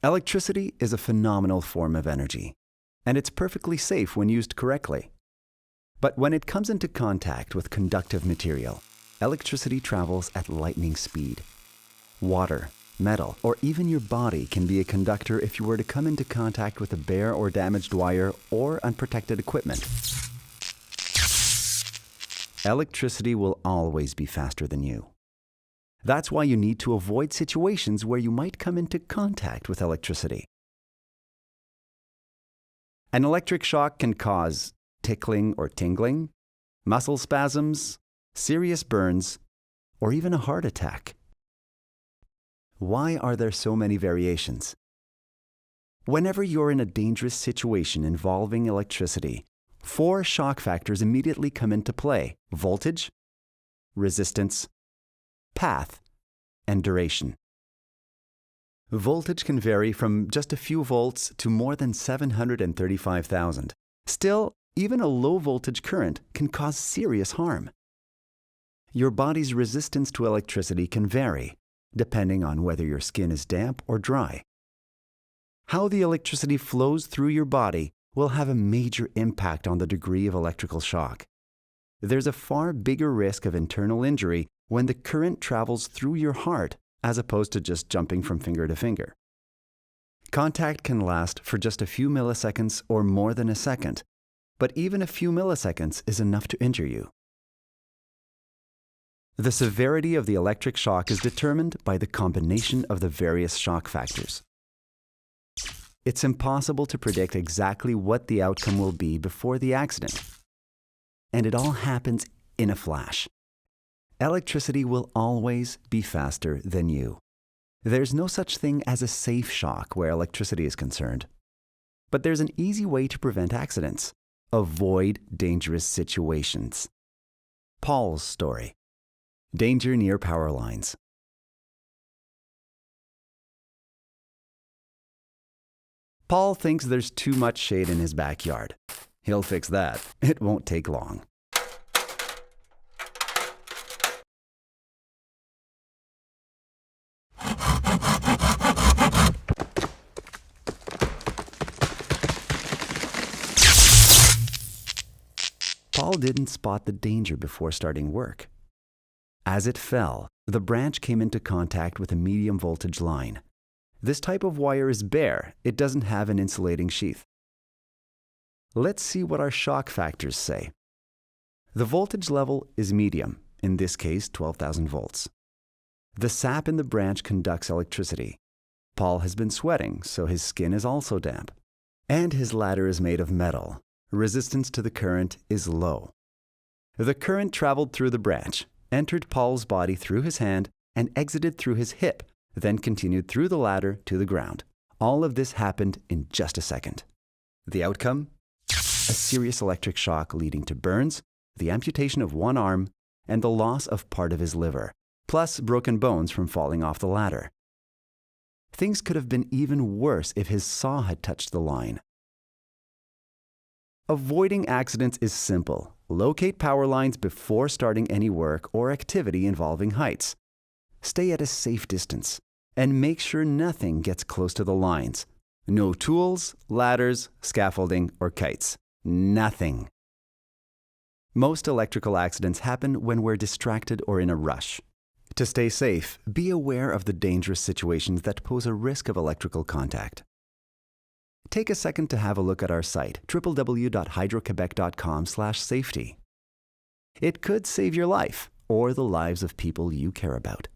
Electricity is a phenomenal form of energy, and it's perfectly safe when used correctly. But when it comes into contact with conductive material, electricity travels at lightning speed. Water, metal, or even your body can be a conductor if you were to come into contact with a bare or damaged wire or unprotected equipment. Electricity will always be faster than you. That's why you need to avoid situations where you might come into contact with electricity. An electric shock can cause tickling or tingling, muscle spasms, serious burns, or even a heart attack. Why are there so many variations? Whenever you're in a dangerous situation involving electricity, 4 shock factors immediately come into play: voltage, resistance, path, and duration. Voltage can vary from just a few volts to more than 735,000. Still, even a low voltage current can cause serious harm. Your body's resistance to electricity can vary, depending on whether your skin is damp or dry. How the electricity flows through your body will have a major impact on the degree of electrical shock. There's a far bigger risk of internal injury when the current travels through your heart as opposed to just jumping from finger to finger. Contact can last for just a few milliseconds or more than a second, but even a few milliseconds is enough to injure you. The severity of the electric shock is determined by the combination of the various shock factors. It's impossible to predict exactly what the outcome will be before the accident, and it all happens in a flash. Electricity will always be faster than you. There's no such thing as a safe shock where electricity is concerned. But there's an easy way to prevent accidents. Avoid dangerous situations. Paul's story. Danger near power lines. Paul thinks there's too much shade in his backyard. He'll fix that. It won't take long. Paul didn't spot the danger before starting work. As it fell, the branch came into contact with a medium voltage line. This type of wire is bare. It doesn't have an insulating sheath. Let's see what our shock factors say. The voltage level is medium, in this case 12,000 volts. The sap in the branch conducts electricity. Paul has been sweating, so his skin is also damp. And his ladder is made of metal. Resistance to the current is low. The current traveled through the branch, entered Paul's body through his hand, and exited through his hip, then continued through the ladder to the ground. All of this happened in just a second. The outcome? A serious electric shock leading to burns, the amputation of one arm, and the loss of part of his liver, plus broken bones from falling off the ladder. Things could have been even worse if his saw had touched the line. Avoiding accidents is simple. Locate power lines before starting any work or activity involving heights. Stay at a safe distance, and make sure nothing gets close to the lines. No tools, ladders, scaffolding, or kites. Nothing. Most electrical accidents happen when we're distracted or in a rush. To stay safe, be aware of the dangerous situations that pose a risk of electrical contact. Take a second to have a look at our site, www.hydroquebec.com/safety. It could save your life or the lives of people you care about.